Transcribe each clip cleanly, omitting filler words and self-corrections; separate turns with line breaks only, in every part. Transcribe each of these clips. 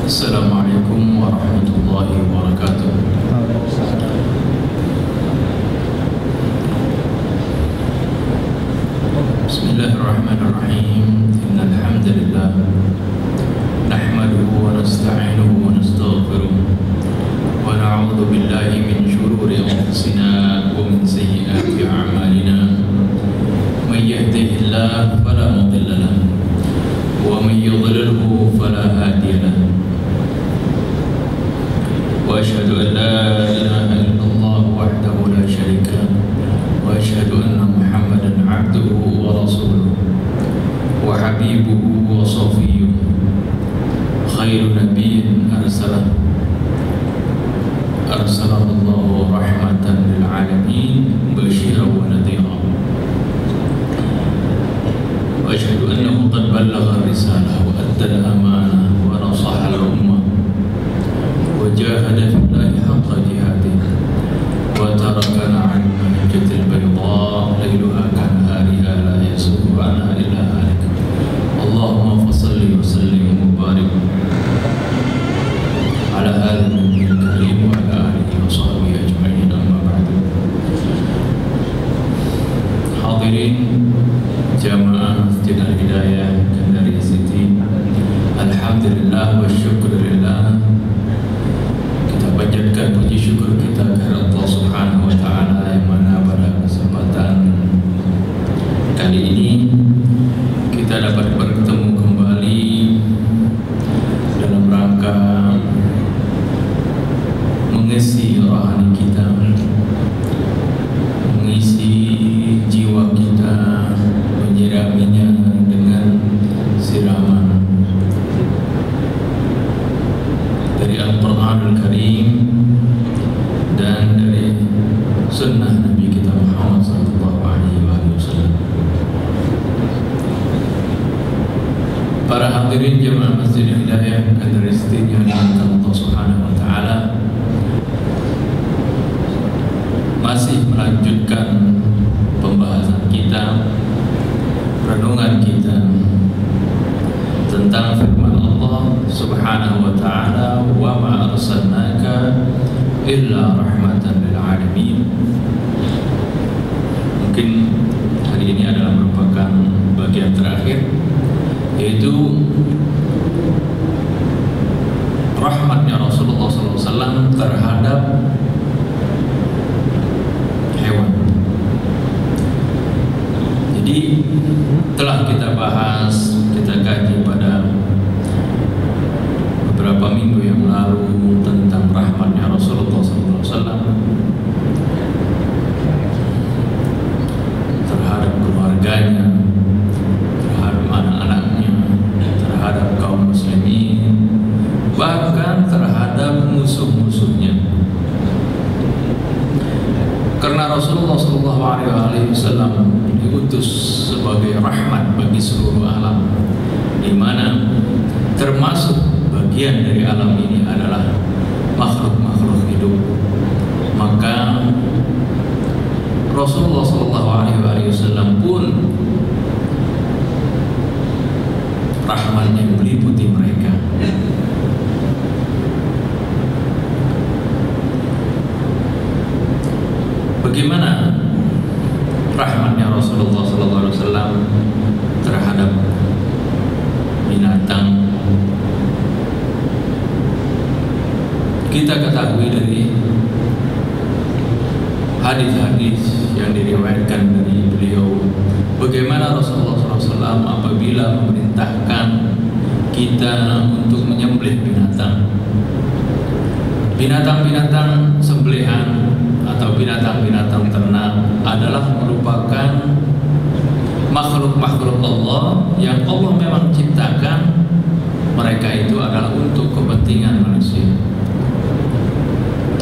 Assalamualaikum warahmatullahi wabarakatuh. Bismillahirrahmanirrahim. Innal hamdalillah nahmaduhu wa nasta'inuhu wa nastaghfiruh wa na'udzu billahi min shururi anfusina wa min sayyiati a'malina. May yahdihillahu fala mudilla lahu wa may yudlilhu fala hadiya lahu. وأشهد أن لا إله إلا الله وحده لا شريك له وأشهد أن محمدا عبده ورسوله وحبيبه وصفيه خير نبي أرسله الله رحمة للعالمين بشيرا ونذيرا وأشهد أنه قد بلغ الرسالة وأدى الأمانة ونصح الأمة وجاهد في الله حق جهاده وتركنا عن المحجة البيضاء ليلها كنهارها لا يزيغ عنها إلا هالك. اللهم فصل وسلم وبارك على هذا النبي الكريم وعلى آله وصحبه أجمعين. أما بعد. Hadirin jamaah Masjid Al-Hidayah Gandaria City, alhamdulillah wa syukurillah, panjatkan puji syukur kita kepada Allah Subhanahu wa Ta'ala yang mana pada kesempatan kali ini kita dapat bertemu kembali dalam rangka mengisi rohani kita, mengisi jiwa kita, menyiraminya dengan siraman dari Al-Quranul Karim dan dari sunnah Nabi kita Muhammad sallallahu alaihi wasallam. Para hadirin jemaah Masjid Hidayah Gandaria City yang dimuliakan Allah Subhanahu wa Ta'ala, masih melanjutkan pembahasan kita, renungan kita tentang firman Allah Subhanahu wa Ta'ala, wa ma arsalnaka illa rahmatan lil alamin. Mungkin hari ini adalah merupakan bagian terakhir, yaitu rahmatnya Rasulullah SAW terhadap hewan. Jadi telah kita bahas, kita kaji pada beberapa minggu yang lalu tentang rahmatnya Rasulullah SAW terhadap keluarganya, terhadap anak-anaknya, terhadap kaum muslimin, bahkan terhadap musuh-musuhnya. Karena Rasulullah SAW diutus sebagai rahmat bagi seluruh alam, di mana termasuk bagian dari alam ini adalah makhluk-makhluk hidup. Maka Rasulullah SAW pun rahmatnya meliputi mereka. Bagaimana rahmatnya Rasulullah SAW terhadap binatang? Kita ketahui dari hadis-hadis yang diriwayatkan dari beliau, bagaimana Rasulullah SAW apabila memerintahkan kita untuk menyembelih binatang sembelihan atau binatang-binatang ternak adalah merupakan makhluk-makhluk Allah yang Allah memang ciptakan. Mereka itu adalah untuk kepentingan manusia.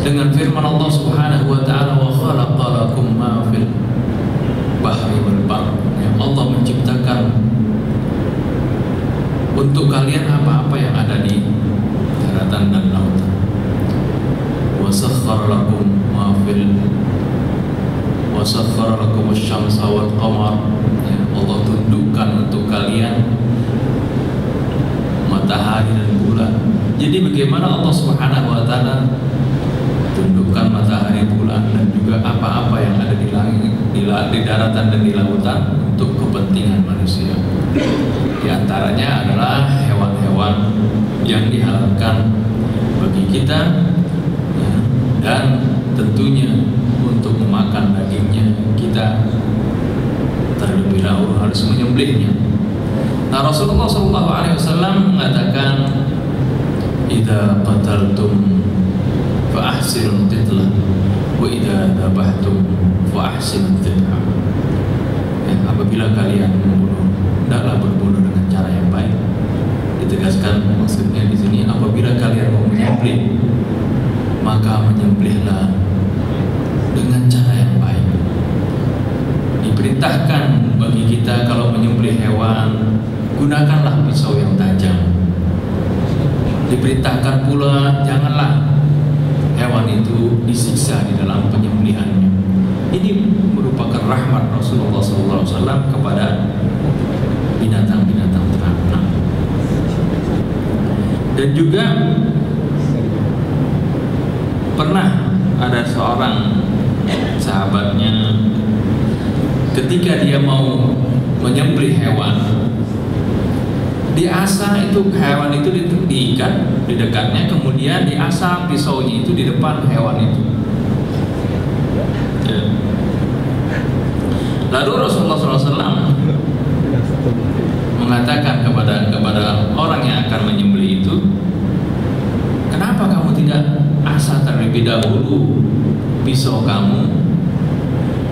Dengan firman Allah Subhanahu wa Ta'ala, wa khalaqa lakum ma fil bahri wal bahr, yang Allah menciptakan untuk kalian apa-apa yang ada di daratan dan lautan. Wa sakhkhara lakum ma fil wa sakhkhara lakum asy-syamsa wal qamar, Allah tundukkan untuk kalian matahari dan bulan. Jadi bagaimana Allah Subhanahu wa taala tundukkan matahari, bulan dan juga apa-apa yang ada di langit, di daratan dan di lautan untuk kepentingan manusia. Di antaranya adalah hewan-hewan yang dihalalkan bagi kita, ya, dan tentunya untuk memakan dagingnya kita terlebih dahulu harus menyembelihnya. Nah, Rasulullah SAW mengatakan, "Idza qataltum fa ahsinul qitlah, wa idza dzabhtum fa ahsinul dzibhah." Ya, apabila kalian membunuh, hendaklah berbunuh dengan cara yang baik. Ditegaskan maksudnya di sini, apabila kalian mau menyembelih, maka menyembelihlah dengan cara yang baik. Diperintahkan bagi kita kalau menyembelih hewan, gunakanlah pisau yang tajam. Diperintahkan pula janganlah hewan itu disiksa di dalam penyembelihannya. Ini merupakan rahmat Rasulullah SAW kepada binatang-binatang ternak. Dan juga pernah ada seorang sahabatnya, ketika dia mau menyembelih hewan, diasah itu hewan itu diikat di dekatnya, kemudian diasah pisaunya itu di depan hewan itu. Ya. Lalu Rasulullah SAW mengatakan kepada orang yang akan menyembelih itu, kenapa kamu tidak asah terlebih dahulu pisau kamu,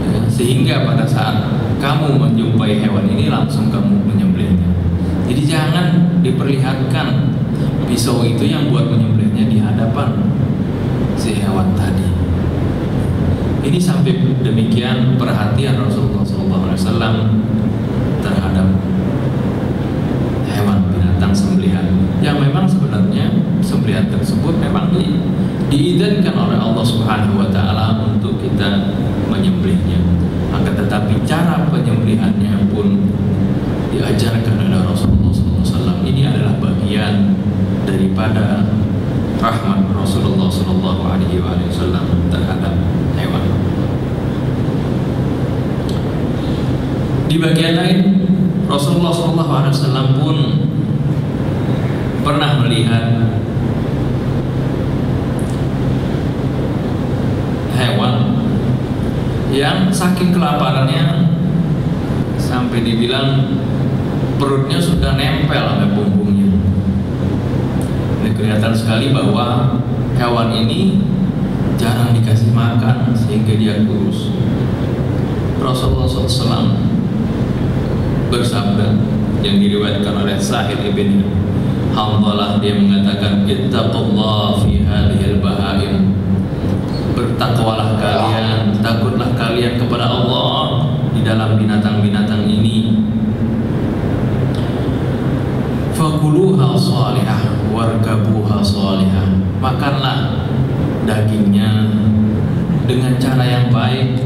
ya, sehingga pada saat kamu menjumpai hewan ini langsung kamu menyembelihnya. Jadi jangan diperlihatkan pisau itu yang buat menyembelihnya di hadapan si hewan tadi. Ini sampai demikian perhatian Rasulullah SAW terhadap hewan binatang sembelihan, yang memang sebenarnya sembelihan tersebut memang diizinkan oleh Allah Subhanahu wa taala untuk kita menyembelihnya. Akan tetapi cara penyembelihannya pun diajarkan oleh Rasulullah SAW. Ini adalah bagian daripada rahmat Rasulullah SAW terhadap hewan. Di bagian lain, Rasulullah SAW pun pernah melihat hewan yang saking kelaparannya sampai dibilang perutnya sudah nempel sama punggungnya. Ini kelihatan sekali bahwa hewan ini jarang dikasih makan sehingga dia kurus. Rasulullah SAW bersabda yang diriwayatkan oleh Sa'id ibn Hanzalah, dia mengatakan, ittaqullah fi hadhil bahaim, bertakwalah kalian, takutlah kalian kepada Allah di dalam binatang-binatang ini. Fakuluha salihah warkabuha salihah, makanlah dagingnya dengan cara yang baik,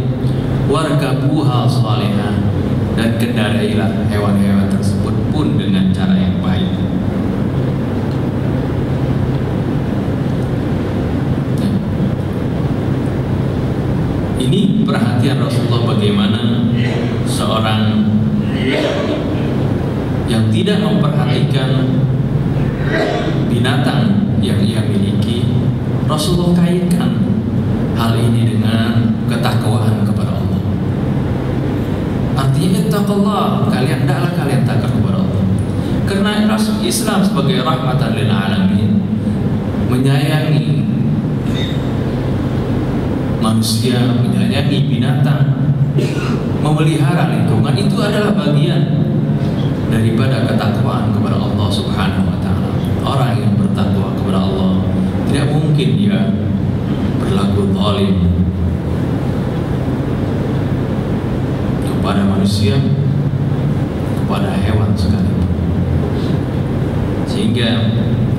warkabuha salihah, dan kendarailah hewan-hewan tersebut pun dengan cara yang baik. Ini perhatian Rasulullah bagaimana seorang yang tidak memperhatikan binatang yang ia miliki. Rasulullah kaitkan hal ini dengan ketakwaan kepada Allah. Artinya ittaqullah, kalian hendaklah kalian takut kepada Allah. Karena Islam sebagai rahmatan lil alamin, menyayangi manusia, menyayangi binatang, memelihara lingkungan, itu adalah bagian daripada ketakwaan kepada Allah Subhanahu wa taala. Orang yang bertakwa kepada Allah tidak mungkin dia berlaku zalim kepada manusia, kepada hewan sekalipun. Sehingga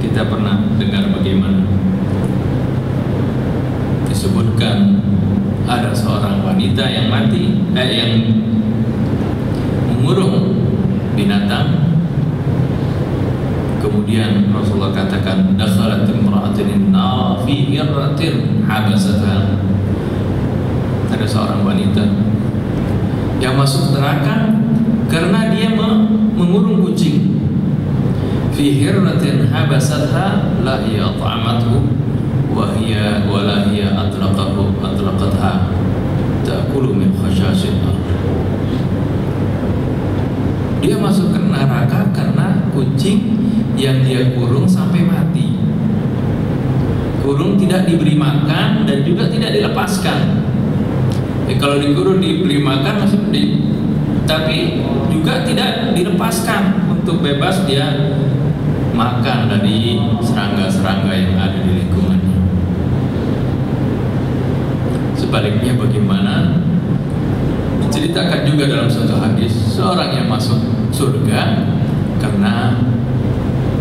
kita pernah dengar bagaimana disebutkan ada seorang wanita yang mati, yang mengurung binatang. Kemudian Rasulullah katakan, dakhalat hirratin habasatha. Ada seorang wanita yang masuk neraka karena dia mengurung kucing. Fi hirratin habasatha la hiya at'amathu wa la hiya atlaqatha ta'kulu min khashasil ardh. Dia masuk ke neraka karena kucing yang dia kurung sampai mati. Kurung tidak diberi makan dan juga tidak dilepaskan. Kalau dikurung diberi makan masih mending, tapi juga tidak dilepaskan untuk bebas dia makan dari serangga-serangga yang ada di lingkungannya. Sebaliknya bagaimana? Diceritakan juga dalam suatu hadis, seorang yang masuk surga karena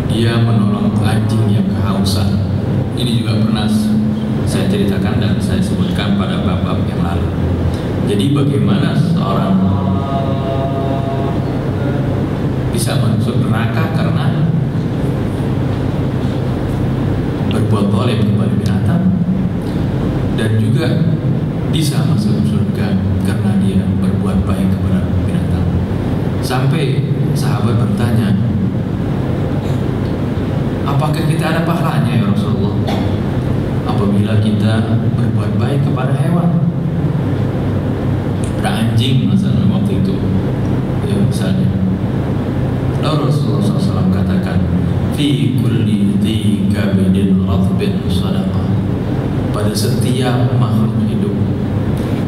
dia menolong anjing yang kehausan. Ini juga pernah saya ceritakan dan saya sebutkan pada bab-bab yang lalu. Jadi bagaimana seorang bisa masuk neraka karena berbuat zalim kepada binatang, dan juga bisa masuk surga karena dia berbuat baik kepada binatang. Sampai sahabat bertanya, apakah kita ada pahalanya ya Rasulullah apabila kita berbuat baik kepada hewan? Pada anjing misalnya waktu itu, ya misalnya. Lalu Rasulullah SAW katakan, fi kulli dhi kabidin ratbin sadaqah. Pada setiap makhluk hidup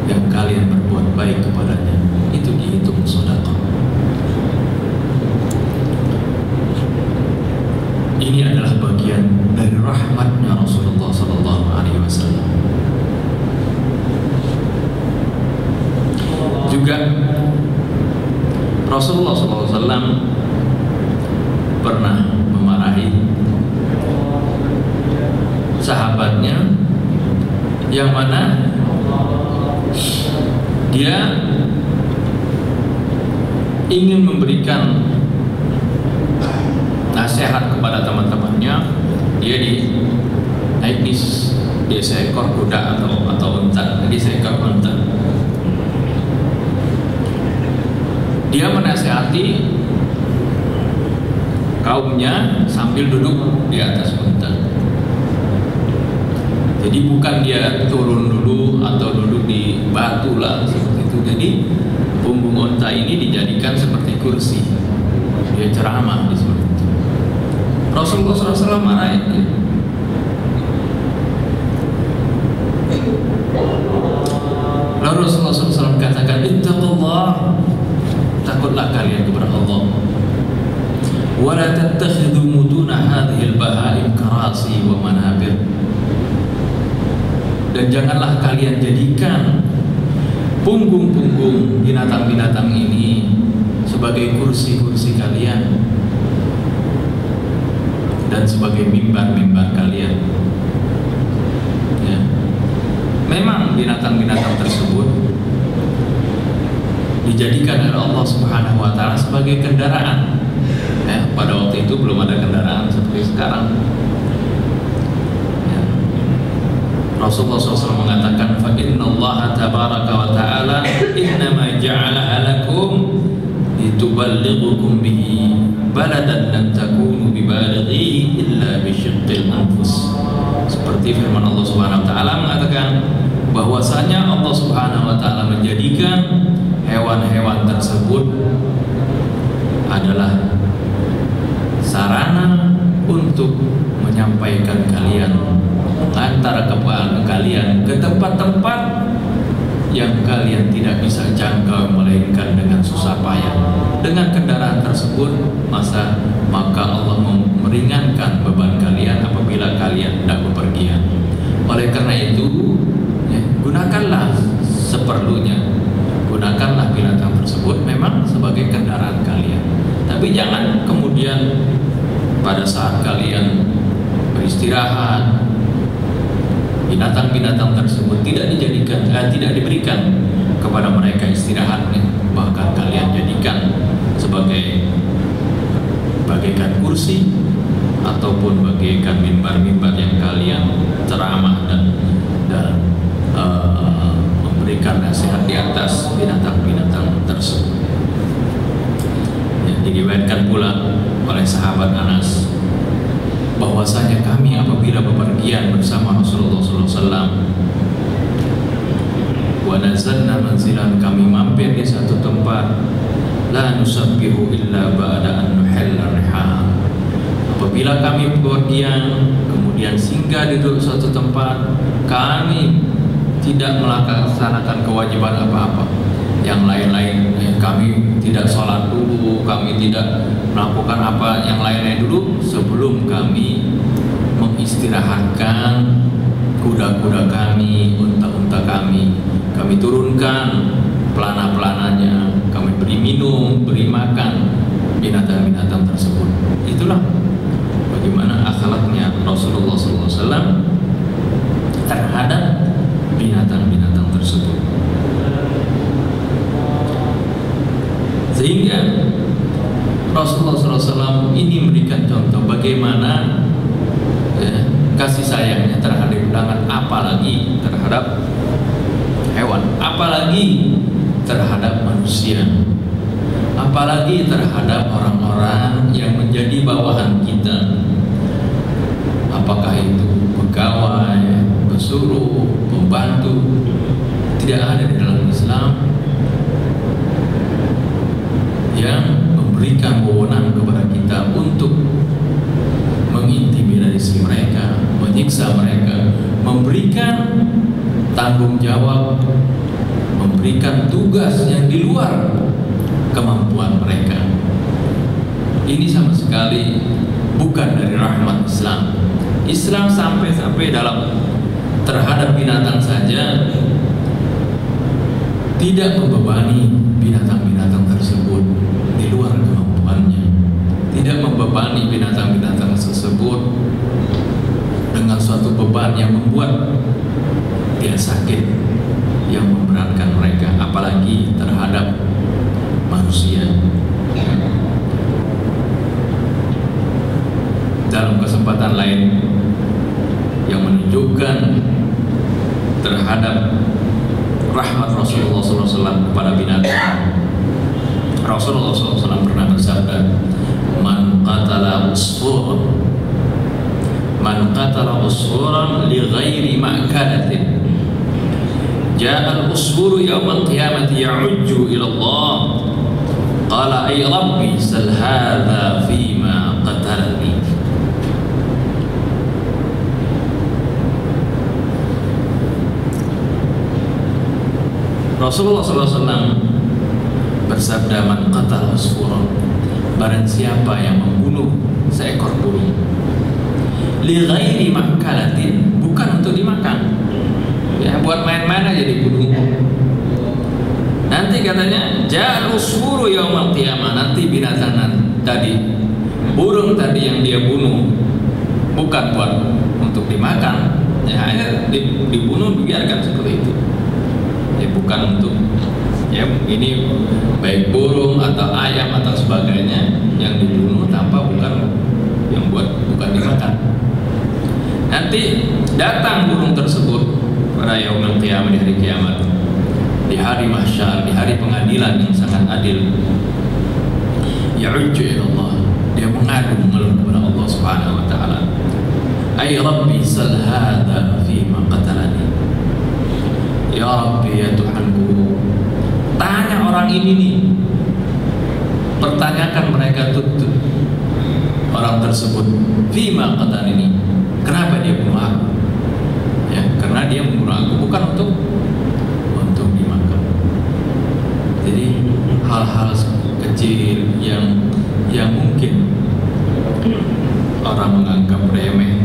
yang kalian berbuat baik kepadanya, itu dihitung sedekah. Ini adalah bagian dari rahmatnya Rasulullah SAW. Juga Rasulullah SAW pernah memarahi sahabatnya yang mana dia ingin memberikan nasihat kepada teman-temannya. Dia naik di seekor kuda atau unta, di seekor unta. Dia menasihati kaumnya sambil duduk di atas unta. Jadi bukan dia turun dulu atau duduk di batu lah seperti itu. Jadi punggung unta ini dijadikan seperti kursi. Dia ceramah di seperti itu. Rasulullah SAW marah itu. Lalu Rasulullah SAW katakan, ittaqullah, takutlah kalian kepada Allah. Wa la tattakhidhu muduna hadhil bahaim karasi wa manabir. Dan janganlah kalian jadikan punggung-punggung binatang-binatang ini sebagai kursi-kursi kalian dan sebagai mimbar-mimbar kalian. Ya. Memang binatang-binatang tersebut dijadikan oleh Allah Subhanahu wa Ta'ala sebagai kendaraan. Ya, pada waktu itu belum ada kendaraan seperti sekarang. Rasulullah SAW mengatakan, fa innallaha tabaraka wa ta'ala innama ja'alaha lakum lituballighukum bihi baladan lam takunu bibalighi illa bisyiqqil anfus. Seperti firman Allah Subhanahu wa ta'ala mengatakan bahwasanya Allah Subhanahu wa ta'ala menjadikan hewan-hewan tersebut adalah sarana untuk menyampaikan kalian, mengantar kalian ke tempat-tempat yang kalian tidak bisa jangkau melainkan dengan susah payah. Dengan kendaraan tersebut maka Allah meringankan beban kalian apabila kalian hendak bepergian. Oleh karena itu, ya, gunakanlah seperlunya. Gunakanlah binatang tersebut memang sebagai kendaraan kalian. Tapi jangan kemudian pada saat kalian beristirahat, binatang-binatang tersebut tidak diberikan kepada mereka istirahatnya, bahkan kalian jadikan sebagai bagaikan kursi ataupun bagaikan mimbar-mimbar yang kalian ceramah pula oleh sahabat Anas bahwasanya kami apabila bepergian bersama Rasulullah SAW wa nazalna manzilan, kami mampir di satu tempat, la nusabbihu illa ba'da an nuhilla rihal. Apabila kami bepergian kemudian singgah di suatu tempat, kami tidak melaksanakan kewajiban apa-apa. Yang lain-lain, kami tidak sholat dulu, kami tidak melakukan apa yang lain-lain dulu sebelum kami mengistirahatkan kuda-kuda kami, unta-unta kami. Kami turunkan pelana-pelananya, kami beri minum, beri makan binatang-binatang tersebut. Itulah bagaimana akhlaknya Rasulullah SAW terhadap binatang-binatang tersebut. Sehingga Rasulullah SAW ini memberikan contoh bagaimana kasih sayangnya terhadap binatang, apalagi terhadap hewan, apalagi terhadap manusia, apalagi terhadap orang-orang yang menjadi bawahan kita, apakah itu pegawai, pesuruh, pembantu. Tidak ada di dalam Islam yang memberikan wewenang kepada kita untuk mengintimidasi mereka, menyiksa mereka, memberikan tanggung jawab, memberikan tugas yang di luar kemampuan mereka. Ini sama sekali bukan dari rahmat Islam. Islam sampai dalam terhadap binatang saja tidak membebani binatang-binatang tersebut di luar kemampuannya, tidak membebani binatang-binatang tersebut dengan suatu beban yang membuat dia sakit, yang memberatkan mereka, apalagi terhadap manusia. Dalam kesempatan lain yang menunjukkan terhadap rahmat Rasulullah SAW kepada binatang, Rasulullah SAW pernah bersabda, man qatala usfuran li ghairi ma'kalatin ja'al usfuru yawmal qiyamati ya'ujju ila Allah qala ay rabbi sal hadha fima qatalani. Rasulullah SAW bersabda, man qatala usfuran, barang siapa yang membunuh seekor burung, li ghairi ma'kalatin, bukan untuk dimakan, ya buat main-main aja dibunuh. Nanti katanya ja'al usfuru yaumal qiyamah, nanti binatang tadi, burung tadi yang dia bunuh bukan buat untuk dimakan, ya hanya dibunuh, dibiarkan seperti itu, ya bukan untuk, ya ini baik burung atau ayam atau sebagainya yang dibunuh tanpa bukan yang bukan dimakan. Nanti datang burung tersebut pada yaumul qiyamah, di hari kiamat, di hari mahsyar, di hari pengadilan yang sangat adil. Ya'ujju ila Allah, dia mengadu mengeluh kepada Allah Subhanahu wa taala. Ay rabbi sal hadza fi ma qatalani. Ya Rabbi, ya Tuhanku, tanya orang ini nih, pertanyakan mereka tutup orang tersebut, fi ma qatalani, kenapa dia bunuh aku? Ya, karena dia membunuh aku bukan untuk dimakan. Jadi hal-hal kecil yang mungkin orang menganggap remeh,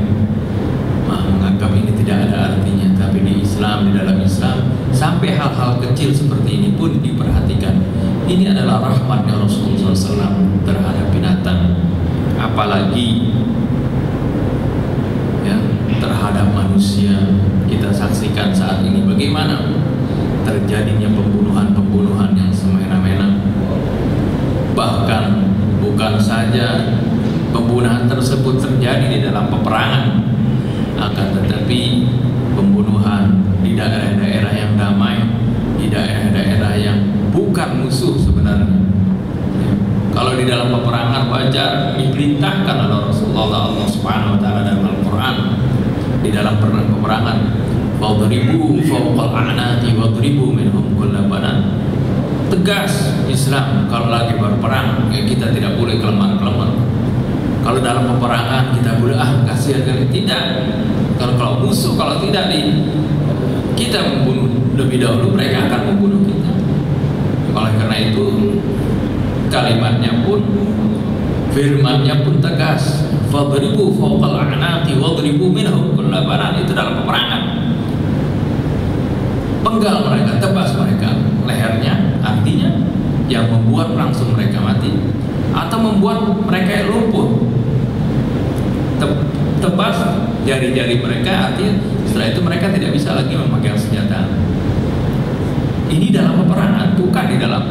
menganggap ini tidak ada artinya, tapi di Islam, di dalam Islam, sampai hal-hal kecil seperti ini pun diperhatikan. Ini adalah rahmatnya Rasulullah SAW terhadap binatang, apalagi ya terhadap manusia. Kita saksikan saat ini bagaimana terjadinya pembunuhan yang semena-mena. Bahkan bukan saja pembunuhan tersebut terjadi di dalam peperangan, akan tetapi pembunuhan di daerah-daerah yang damai, di daerah-daerah yang bukan musuh sebenarnya. Kalau di di dalam peperangan wajar diperintahkan oleh Rasulullah Allah Subhanahu wa taala dalam Al-Qur'an di dalam peperangan, fadribu fawqal a'naqi wadribu minhum kulla banan. Tegas Islam kalau lagi berperang, ya kita tidak boleh kelemar-kelemar. Kalau dalam peperangan kita boleh kasihan kali, tidak. Kalau musuh kalau tidak kita membunuh lebih dahulu, mereka akan membunuh kita. Oleh karena itu kalimatnya pun, firmannya pun tegas, fadribu fawqal a'naqi wadribu minhum kulla banan. Itu dalam peperangan, penggal mereka, tebas mereka lehernya, artinya yang membuat langsung mereka mati atau membuat mereka lumpuh. Tebas jari-jari mereka, artinya setelah itu mereka tidak bisa lagi memegang senjata. Ini dalam peperangan, bukan di dalam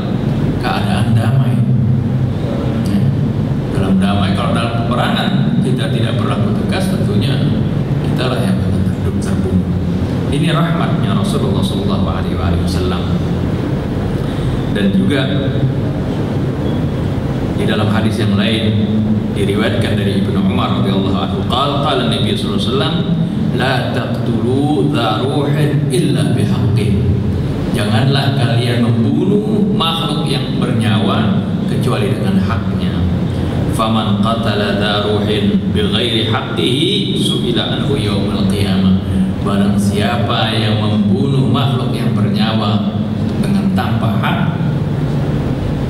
keadaan damai. Dalam damai, kalau dalam peperangan kita tidak berlaku tegas, tentunya kita lah yang akan terbunuh. Ini rahmatnya Rasulullah SAW. Dan juga di dalam hadis yang lain diriwayatkan dari Ibnu Umar radhiyallahu anhu, qala Nabi sallallahu alaihi wasallam, la taqtulu dha ruhin illa bihaqqih. Janganlah kalian membunuh makhluk yang bernyawa kecuali dengan haknya. Faman qatala dha ruhin bighairi haqqihi su'ila anhu yaumil qiyamah. Barang siapa yang membunuh makhluk yang bernyawa dengan tanpa hak,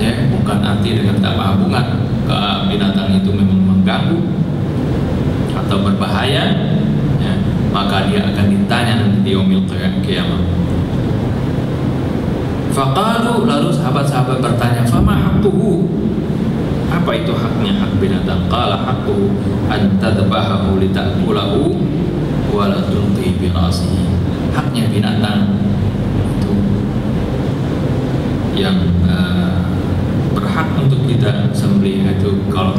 ya, bukan arti dengan tanpa hubungan ke binatang itu memang mengganggu atau berbahaya, ya, maka dia akan ditanya nanti di yaumil qiyamah. Faqalu, lalu sahabat-sahabat bertanya, fama haqquhu, apa itu haknya hak binatang? Qala haqquhu an tadbahahu lita'kulahu wa la tulqi bi rasihi. Haknya binatang itu yang berhak untuk kita sembelih, itu kalau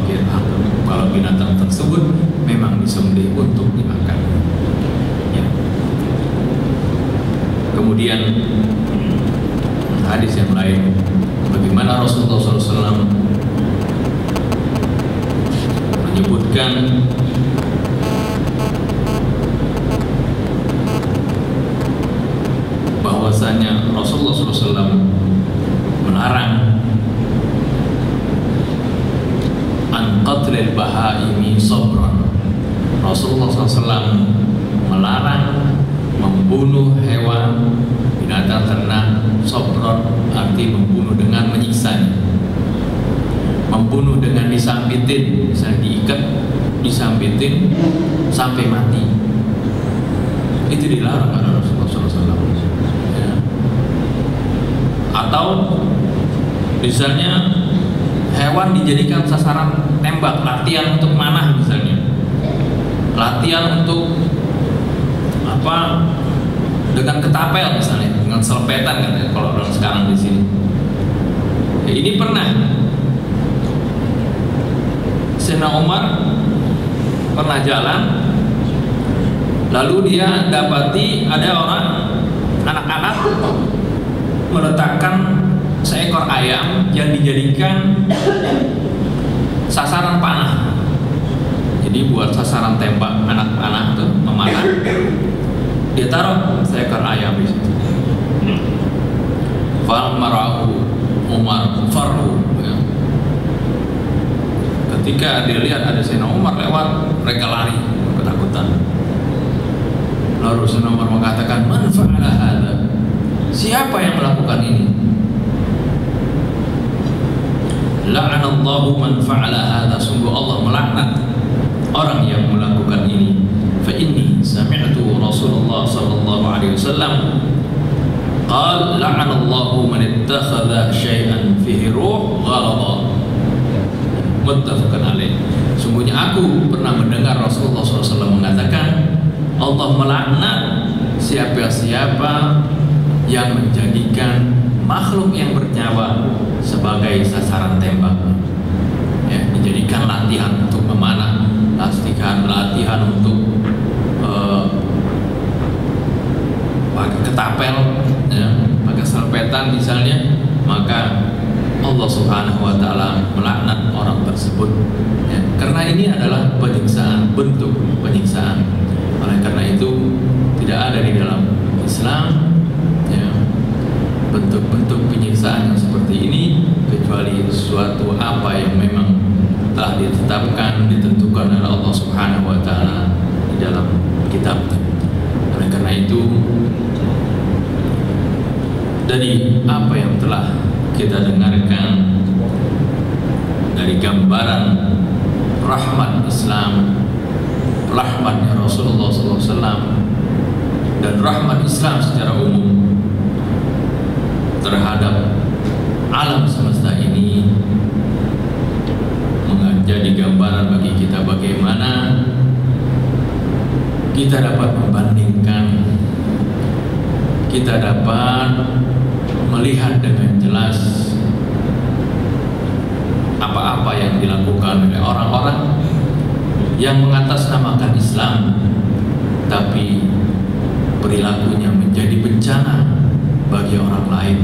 binatang tersebut memang disembelih untuk dimakan, ya. Kemudian hadis yang lain, bagaimana Rasulullah SAW menyebutkan bahwasanya Rasulullah SAW melarang an qatlil bahaimi sabran. Rasulullah SAW melarang membunuh hewan, binatang ternak, sabran arti membunuh dengan menyiksa, membunuh dengan disambitin, misalnya diikat, disambitin sampai mati. Itu dilarang oleh Rasulullah SAW. Ya. Atau misalnya hewan dijadikan sasaran tembak, latihan untuk manah misalnya, latihan untuk apa, dengan ketapel misalnya, dengan selepetan katanya kalau orang sekarang di sini. Ya, ini pernah Sayyidina Umar pernah jalan, lalu dia dapati ada orang, anak-anak meletakkan seekor ayam yang dijadikan sasaran panah. Jadi buat sasaran tembak anak panah tuh, memanah, dia taruh seekor ayam di situ. Falmarahu Umar farhu, ya. Ketika dia lihat ada Sayyidina Umar lewat, mereka lari ketakutan. Lalu Sayyidina Umar mengatakan, man fa'ala hadza? Siapa yang melakukan ini? La'anallahu man fa'ala hadza. Sungguh Allah melaknat orang yang melakukan ini. Fa inni sami'tu Rasulullah sallallahu alaihi wasallam qala la'anallahu man ittakhadha syai'an fihi ruh ghalaba. Muttafaqun alaih. Sungguhnya aku pernah mendengar Rasulullah SAW mengatakan, Allah melaknat siapa-siapa yang menjadikan makhluk yang bernyawa sebagai sasaran tembak, ya, dijadikan latihan untuk memanah, latihan untuk pakai ketapel, ya, pakai selepetan misalnya, maka Allah Subhanahu wa Ta'ala melaknat orang tersebut, ya. Karena ini adalah penyiksaan, bentuk penyiksaan. Oleh karena itu tidak ada di dalam Islam, ya, bentuk-bentuk penyiksaan yang seperti ini, kecuali suatu apa yang memang telah ditetapkan, ditentukan oleh Allah Subhanahu wa Ta'ala di dalam kitabnya. Oleh karena itu, dari apa yang telah kita dengarkan dari gambaran rahmat Islam, rahmatnya Rasulullah SAW, dan rahmat Islam secara umum terhadap alam semesta ini, menjadi gambaran bagi kita bagaimana kita dapat membandingkan, kita dapat melihat dengan jelas apa-apa yang dilakukan oleh orang-orang yang mengatasnamakan Islam, tapi perilakunya menjadi bencana bagi orang lain,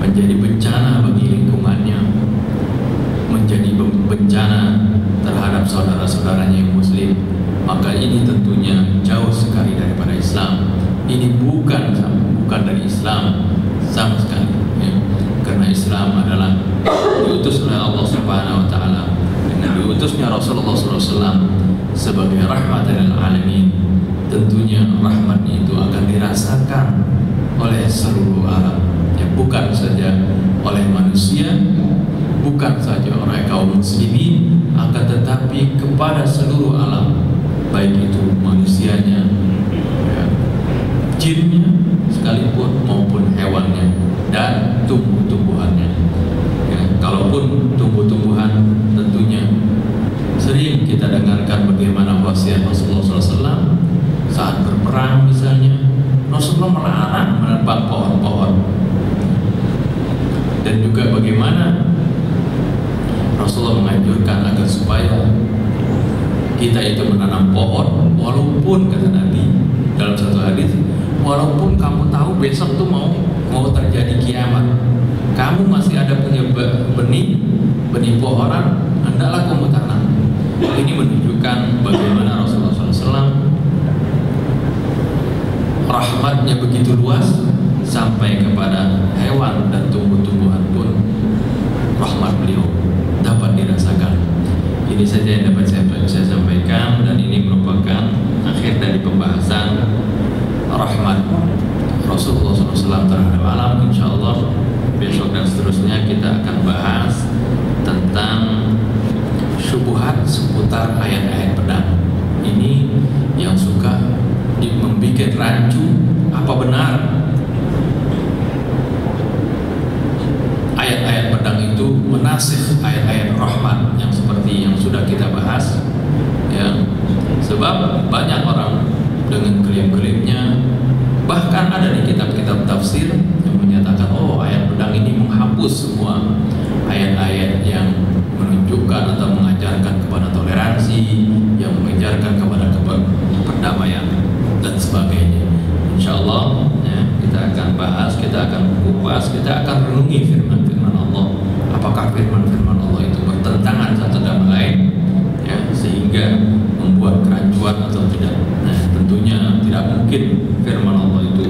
menjadi bencana bagi lingkungannya, menjadi bencana terhadap saudara-saudaranya yang muslim. Maka ini tentunya jauh sekali daripada Islam. Ini bukan dari Islam sama sekali, ya. Karena Islam adalah diutus oleh Allah Subhanahu wa Ta'ala, dengan diutusnya Rasulullah SAW sebagai rahmatan lil alamin. Tentunya rahmatnya itu akan dirasakan oleh seluruh alam, ya, bukan saja oleh manusia, bukan saja oleh kaum muslimin, akan tetapi kepada seluruh alam, baik itu manusianya, ya, jinnya sekalipun, maupun hewannya dan tumbuh-tumbuhannya, ya. Kalaupun tumbuh-tumbuhan, tentunya sering kita dengarkan bagaimana wasiat Rasulullah SAW saat berperang misalnya. Rasulullah melarang menebang pohon-pohon, dan juga bagaimana Rasulullah menganjurkan agar supaya kita itu menanam pohon, walaupun kata Nabi dalam satu hadis, walaupun kamu tahu besok tuh mau terjadi kiamat, kamu masih ada punya benih pohonan, hendaklah kamu tanam. Ini menunjukkan bagaimana Rasulullah SAW rahmatnya begitu luas sampai kepada hewan dan tumbuh-tumbuhan pun rahmat beliau dapat dirasakan. Ini saja yang dapat saya sampaikan, dan ini merupakan akhir dari pembahasan rahmat Rasulullah SAW terhadap alam. InsyaAllah besok dan seterusnya kita akan bahas tentang syubhat seputar ayat-ayat pedang. Ini yang suka membuat rancu, apa benar ayat-ayat pedang itu menasih ayat-ayat rahmat yang seperti yang sudah kita bahas, ya. Sebab banyak orang dengan klaim-klaimnya, bahkan ada di kitab-kitab tafsir yang menyatakan, oh, ayat pedang ini menghapus semua ayat-ayat yang menunjukkan atau mengajarkan kepada toleransi, yang mengajarkan kepada perdamaian dan sebagainya. InsyaAllah, ya, kita akan bahas, kita akan kupas, kita akan renungi firman-firman Allah. Apakah firman-firman Allah itu bertentangan satu dengan lain, ya, sehingga membuat kerancuan atau tidak? Nah, tentunya tidak mungkin firman Allah itu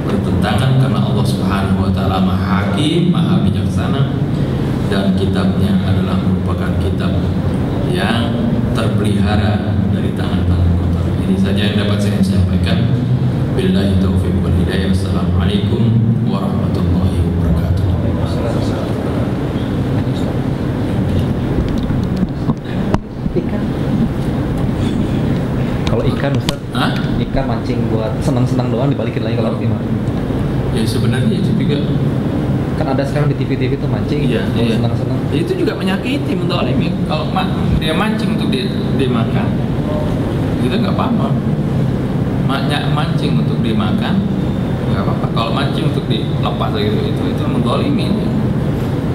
bertentangan, karena Allah Subhanahu wa Ta'ala Maha Hakim, Maha Bijaksana, dan kitabnya adalah merupakan kitab yang terpelihara dari tangan-tangan kotor. Ini saja yang dapat saya sampaikan. Billahi taufiq wal hidayah. Assalamualaikum warahmatullahi wabarakatuh.
Ikan. Kalau ikan, Ustaz, ikan mancing buat senang-senang doang, dibalikin lagi ke laut gimana?
Ya sebenarnya itu juga
kan ada sekarang di TV-TV tuh mancing,
iya.
senang-senang.
Itu juga menyakiti, mendolimi. Kalau dia mancing untuk dimakan, kita nggak apa-apa. Mancing untuk dimakan nggak apa-apa. Kalau mancing untuk dilepas gitu, itu mendolimi,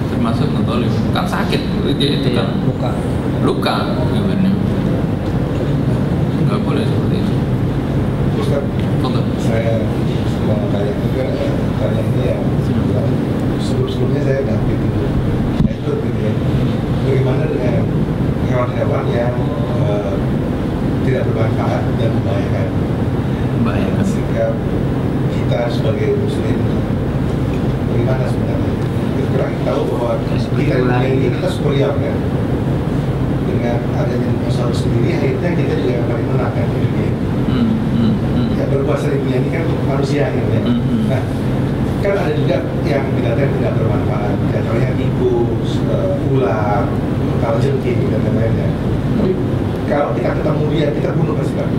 termasuk mendolimi. Kan sakit, dia itu kan luka sebenarnya. Nggak boleh seperti itu.
Ustaz, saya mau tanya juga, tanya ini ya. Sebelumnya saya udah bermanfaat dan membahayakan.
Membahayakan.
Sikap kita sebagai muslim bagaimana sebenarnya? Kita tahu bahwa kita superior kan. Dengan adanya masalah sendiri, akhirnya kita juga yang paling menang kan di dunia. Ya, berpuasa di dunia ini kan manusia akhirnya. Nah, kan ada juga yang binatang tidak bermanfaat, contohnya tikus, ular, kalajengking dan lain-lainnya. Tapi kalau kita ketemu dia, kita bunuh pasti kan.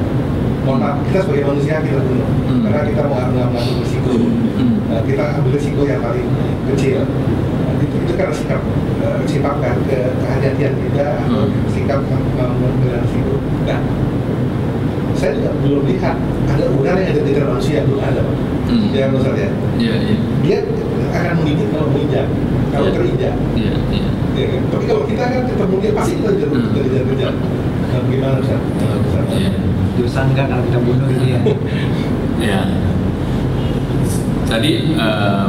Mohon maaf, kita sebagai manusia kita bunuh, karena kita mau mengambil risiko. Kita ambil risiko yang paling kecil. Itu karena sikap kan kehati-hatian kita atau sikap mengambil risiko. Nah, saya juga belum lihat ada ular yang ada manusia, belum ada. Ya menurut saya. Dia akan menginjak kalau menginjak, kalau terinjak. Ya, kan? Tapi kalau kita kan ketemu dia pasti kita kejar. Nah, gimana Ustaz?
Dosa enggak kalau kita bunuh dia.
Ya. Tadi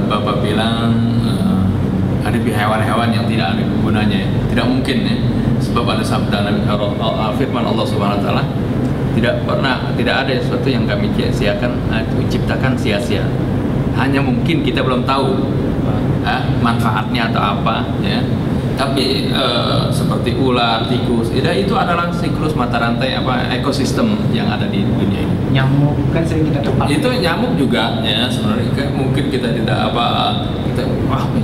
Bapak bilang ada hewan-hewan yang tidak ada gunanya, tidak mungkin ya. Sebab ada sabda Nabi firman Allah Subhanahu wa taala, tidak ada sesuatu yang kami sia-siakan, ciptakan sia-sia. Hanya mungkin kita belum tahu manfaatnya atau apa ya. Tapi seperti ular, tikus, itu adalah siklus mata rantai ekosistem yang ada di dunia ini.
Nyamuk kan sering kita tempat.
Itu nyamuk juga ya sebenarnya mungkin kita tidak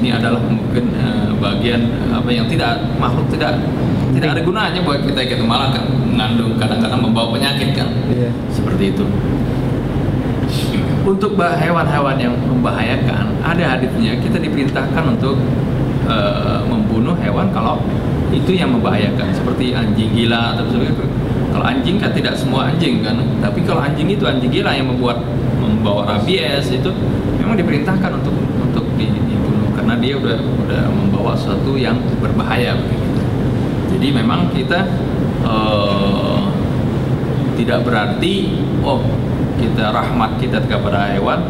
ini adalah mungkin bagian yang makhluk tidak ada gunanya buat kita malah kan mengandung kadang-kadang membawa penyakit kan. Seperti itu. Untuk hewan-hewan yang membahayakan, ada hadisnya kita diperintahkan untuk membunuh hewan kalau itu yang membahayakan, seperti anjing gila atau sebagainya. Kalau anjing kan tidak semua anjing kan, tapi kalau anjing itu anjing gila yang membawa rabies itu memang diperintahkan untuk dibunuh karena dia udah membawa sesuatu yang berbahaya. Jadi memang kita tidak berarti kita rahmat kita kepada hewan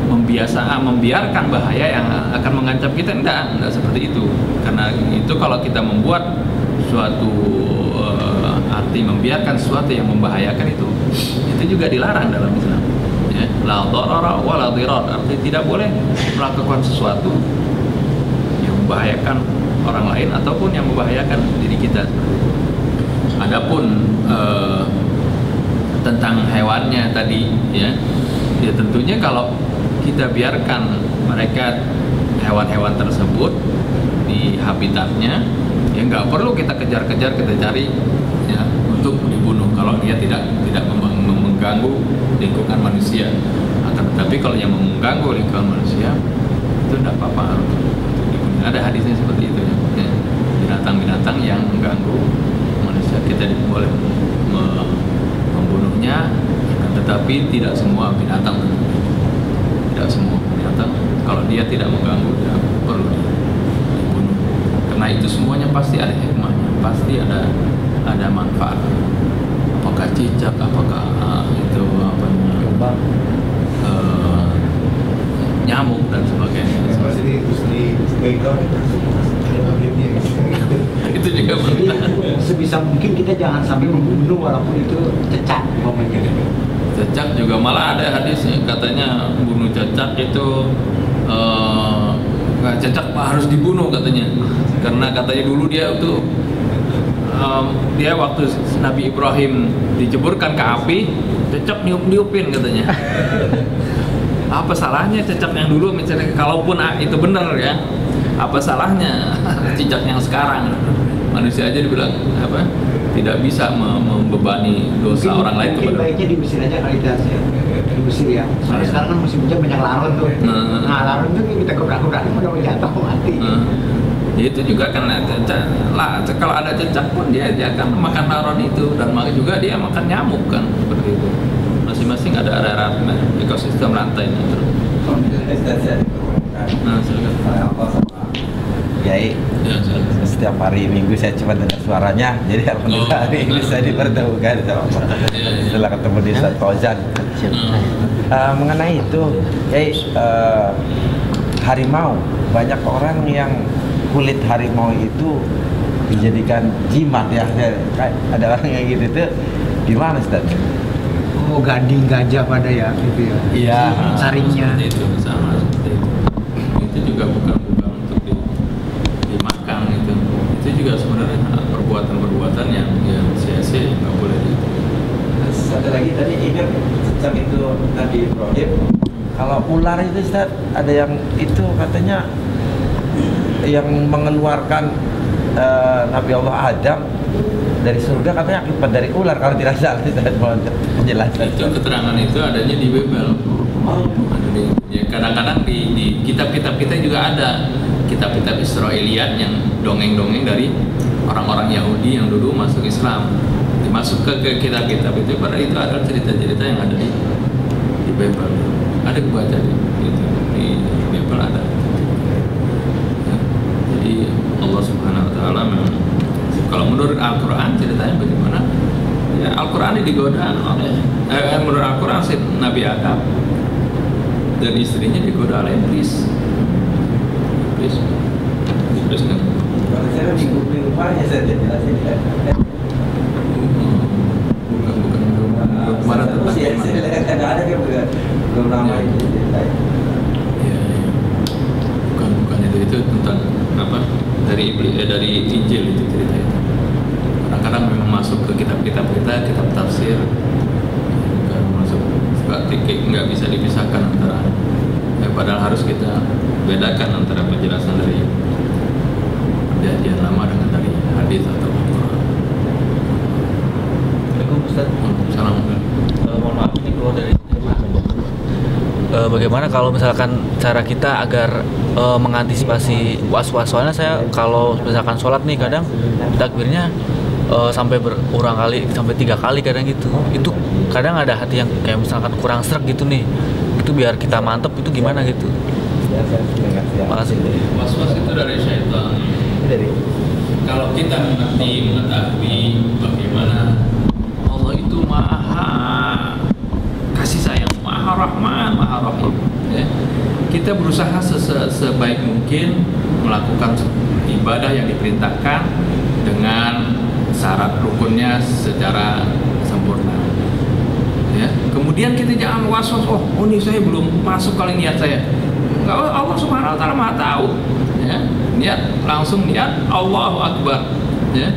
membiarkan bahaya yang akan mengancam kita, enggak seperti itu. Karena itu kalau kita membuat suatu arti membiarkan sesuatu yang membahayakan itu juga dilarang dalam Islam ya. La dharara wa la dhirar, artinya tidak boleh melakukan sesuatu yang membahayakan orang lain ataupun yang membahayakan diri kita. Adapun tentang hewannya tadi ya tentunya kalau kita biarkan mereka hewan-hewan tersebut di habitatnya ya nggak perlu kita kejar-kejar, kita cari ya untuk dibunuh kalau dia tidak mengganggu lingkungan manusia. Tapi kalau yang mengganggu lingkungan manusia itu tidak apa-apa untuk dibunuh. Ada hadisnya seperti itu ya. Binatang-binatang yang mengganggu manusia kita boleh membunuhnya, tetapi tidak semua binatang. Tidak semua binatang kalau dia tidak mengganggu tidak perlu dibunuh, karena itu semuanya pasti ada hikmahnya, pasti ada manfaat. Apakah cicak, apakah itu nyamuk dan sebagainya. Itu juga benar.
Sebisa mungkin kita jangan sampai membunuh walaupun itu cecak momennya.
Cecak juga malah ada hadisnya katanya bunuh cecak itu cecak harus dibunuh katanya, karena katanya dulu dia tuh dia waktu Nabi Ibrahim diceburkan ke api, cecak niupin katanya. Apa salahnya cecak yang dulu misalnya, kalaupun itu benar ya, apa salahnya cecak yang sekarang? Manusia aja dibilang tidak bisa membebani dosa orang lain kepada.
Mungkin baiknya di Mesir aja kali di Mesir ya. Soalnya sekarang kan musim hujan banyak laron tuh. Nah laron tuh kita gebrak-gebrak udah jatuh mati.
Itu juga kan kalau ada cecak pun dia akan makan laron itu, dan juga dia makan nyamuk kan, seperti itu. Masing-masing ada area ekosistem rantainya.
Silakan. Kiai, setiap hari Minggu saya cuma dengar suaranya, jadi alhamdulillah hari ini saya dipertemukan sama setelah ketemu di Ustaz Fauzan. Mengenai itu, Kiai, harimau, banyak orang yang kulit harimau itu dijadikan jimat ya. Ada orang yang gitu tuh Gimana Ustaz?
Oh, gading gajah pada ya gitu ya.
Iya.
Saringnya.
Seperti itu sama seperti itu. Itu juga bukan untuk dimakan itu. Itu juga sebenarnya perbuatan-perbuatan yang sia-sia nggak boleh di.
Satu lagi tadi ingat tentang itu Nabi Ibrahim. Kalau ular itu Ustaz, ada yang itu katanya yang mengeluarkan Nabi Allah Adam dari surga katanya akibat dari ular kalau tidak salah. Ustaz mohon penjelasan.
Itu keterangan itu adanya di Bible. Ya, kadang-kadang di kitab-kitab kita juga ada kitab-kitab Israiliyat yang dongeng-dongeng dari orang-orang Yahudi yang dulu masuk Islam. Dimasuk ke kitab-kitab itu, padahal itu adalah cerita-cerita yang ada di Bible. Ada kebaca di Bible ada. Ya, jadi Allah Subhanahu Wa Taala memang kalau menurut Al-Quran ceritanya bagaimana? Ya, Al-Quran digoda oleh menurut Al-Quran Nabi Adam dan istrinya digoda oleh iblis kan?
Kalau saya di rumahnya saya jelasin kan.
Bukan kemana tentang
ada yang belum lama itu ceritain.
Ya, bukan itu tentang apa dari Injil itu ceritanya. Kadang-kadang memang masuk ke kitab-kitab kita, kitab tafsir, bukan masuk nggak bisa dipisahkan antara. Padahal harus kita bedakan antara penjelasan dari perjanjian lama dengan dari hadis atau Al-Quran.
Assalamualaikum Ustaz.
Salam.
Mohon maaf ini keluar dari bagaimana kalau misalkan cara kita agar mengantisipasi was-was, soalnya saya kalau misalkan sholat nih kadang takbirnya sampai berulang kali, sampai 3 kali kadang gitu. Itu kadang ada hati yang kayak misalkan kurang sreg gitu nih, itu biar kita mantep itu gimana gitu.
Ya, saya dengar siap.
Makasih.
Was-was itu dari syaitan.
Dari
Kalau kita mengetahui bagaimana Allah itu maha kasih sayang, maha rahman, maha rahim, ya, kita berusaha sebaik mungkin melakukan ibadah yang diperintahkan dengan syarat rukunnya secara sempurna. Ya. Kemudian kita jangan was-was, oh ini saya belum masuk kali niat saya. Enggak, Allah Subhanahu Wa Taala maha tahu. Ya. Niat langsung niat Allahu Akbar. Ya.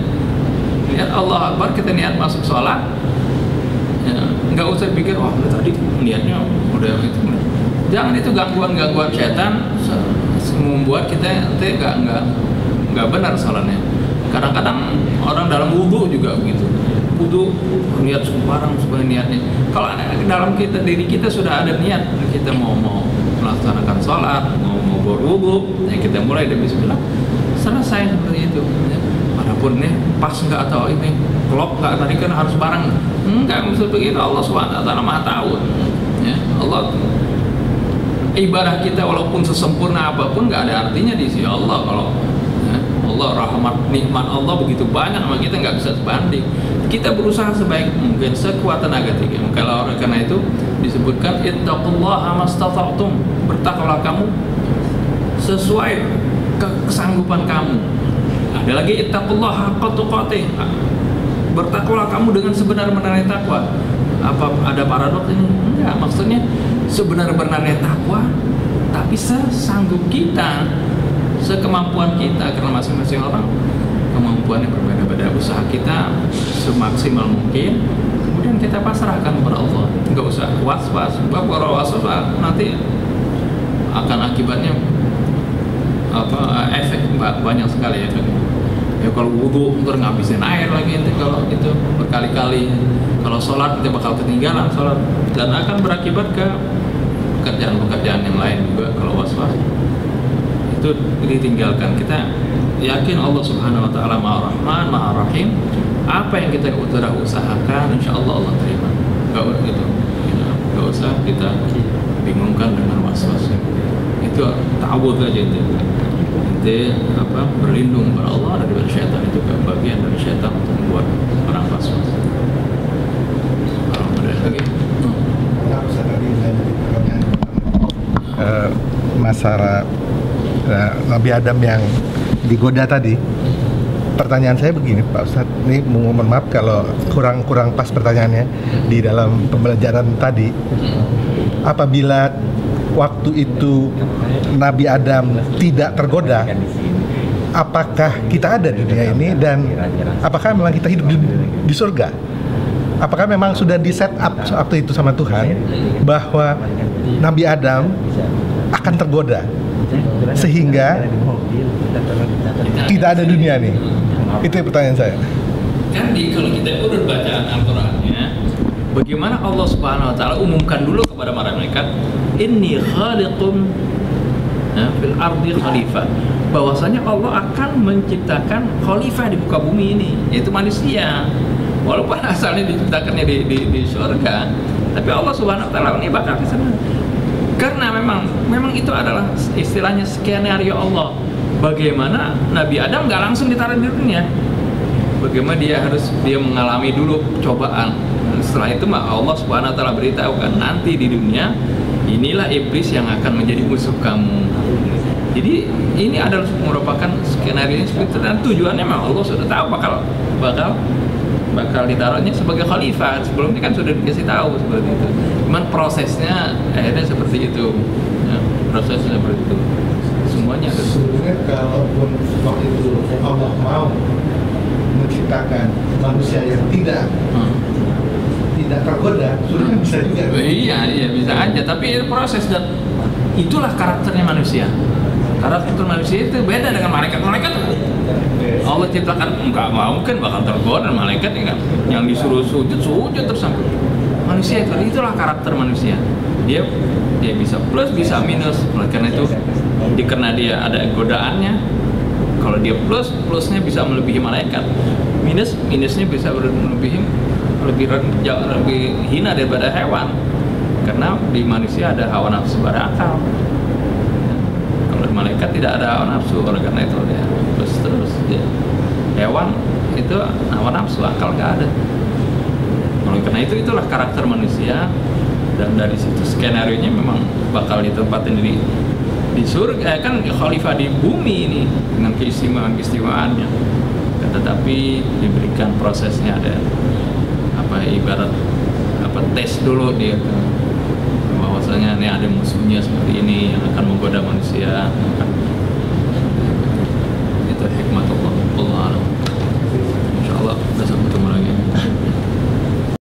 Niat Allahu Akbar, kita niat masuk sholat. Ya. Nggak usah pikir, oh tadi niatnya udah gitu. Jangan, itu gangguan setan membuat kita nanti nggak benar sholatnya. Kadang-kadang orang dalam wudhu juga begitu. Wudhu niat sembarang supaya niatnya. Kalau dalam diri kita sudah ada niat, kita mau melaksanakan sholat, mau berwudhu, ya kita mulai dari bismillah, selesai seperti itu. Ya. Adapun nih pas nggak atau ini klop nggak, tadi kan harus barang, nggak bisa begitu. Allah Subhanahu Wa Taala maha tahu. Ya. Allah, ibadah kita walaupun sesempurna apapun nggak ada artinya di sisi Allah. Kalau Allah rahmat nikmat Allah begitu banyak, sama kita nggak bisa sebanding. Kita berusaha sebaik mungkin sekuat tenaga kita. Kalau karena itu disebutkan ittaqullaha mastata'tum, bertakwalah kamu sesuai kesanggupan kamu. Ada lagi ittaqullaha haqqa tuqatih, bertakwalah kamu dengan sebenar-benarnya takwa. Apa ada paradoks ini? Enggak, maksudnya sebenar-benarnya takwa, tapi sesanggup kita, sekemampuan kita, karena masing-masing orang kemampuannya berbeda-beda. Usaha kita semaksimal mungkin, kemudian kita pasrahkan kepada Allah. Enggak usah was-was. Kalau was-was nanti akan akibatnya efek banyak sekali efek. Ya kalau wudhu ntar ngabisin air lagi, nanti kalau itu berkali-kali. Kalau sholat kita bakal ketinggalan sholat, dan akan berakibat ke pekerjaan-pekerjaan yang lain juga. Kalau was-was itu ditinggalkan. Kita yakin Allah Subhanahu Wa Taala maha rahman, maha rahim. Apa yang kita sudah usahakan, insya Allah Allah terima. Gak gitu, gak usah kita bingungkan dengan was-was. Itu ta'awudz aja itu. Berlindung kepada Allah dari syaitan, itu bagian dari syaitan untuk membuat orang was-was.
Masalah Nabi Adam yang digoda tadi, pertanyaan saya begini Pak Ustadz, ini mohon maaf kalau kurang pas pertanyaannya di dalam pembelajaran tadi. Apabila waktu itu Nabi Adam tidak tergoda, apakah kita ada di dunia ini dan apakah memang kita hidup di surga? Apakah memang sudah di set up waktu itu sama Tuhan bahwa Nabi Adam akan tergoda sehingga tidak ada dunia nih? Itu pertanyaan saya.
Kan kalau kita urut bacaan Al-Qur'annya, bagaimana Allah Subhanahu wa taala umumkan dulu kepada para malaikat, inni khaliqum fil ardi khalifah, bahwasanya Allah akan menciptakan khalifah di muka bumi ini, yaitu manusia. Walaupun asalnya diciptakannya di surga, tapi Allah Subhanahu wa taala ini bakal ke sana. Karena memang itu adalah istilahnya skenario Allah. Bagaimana Nabi Adam nggak langsung ditaruh di dunia, bagaimana dia mengalami dulu cobaan. Setelah itu Allah Subhanahu wa taala beritahukan, nanti di dunia inilah iblis yang akan menjadi musuh kamu. Jadi ini adalah merupakan skenario seperti itu, dan tujuannya memang Allah sudah tahu bakal ditaruhnya sebagai khalifah. Sebelumnya kan sudah dikasih tahu seperti itu. Cuman prosesnya akhirnya seperti itu. Ya, prosesnya seperti itu. Semuanya
sebenarnya kalaupun waktu itu Allah mau menciptakan manusia yang tidak tergoda, sudah bisa juga.
Iya bisa aja. Tapi itu proses, dan itulah karakternya manusia. Karakter manusia itu beda dengan malaikat. Malaikat Allah ciptakan nggak mungkin bakal tergoda, malaikat yang disuruh sujud terus sampai. Manusia itulah karakter manusia. Dia bisa plus bisa minus. Oleh karena itu karena dia ada godaannya. Kalau dia plusnya bisa melebihi malaikat. Minusnya bisa lebih hina daripada hewan. Karena di manusia ada hawa nafsu berakal. Kalau di malaikat tidak ada hawa nafsu, oleh karena itu dia terus dia. Hewan itu hawa nafsu, akal nggak ada. Oleh karena itulah karakter manusia, dan dari situ skenario nya memang bakal ditempatin di surga, kan khalifah di bumi ini dengan keistimewaannya. Tetapi diberikan prosesnya, ada ibarat tes dulu dia, bahwasanya ini ada musuhnya seperti ini yang akan menggoda manusia. Itu hikmat Allah. Insyaallah kita sampai ketemu lagi.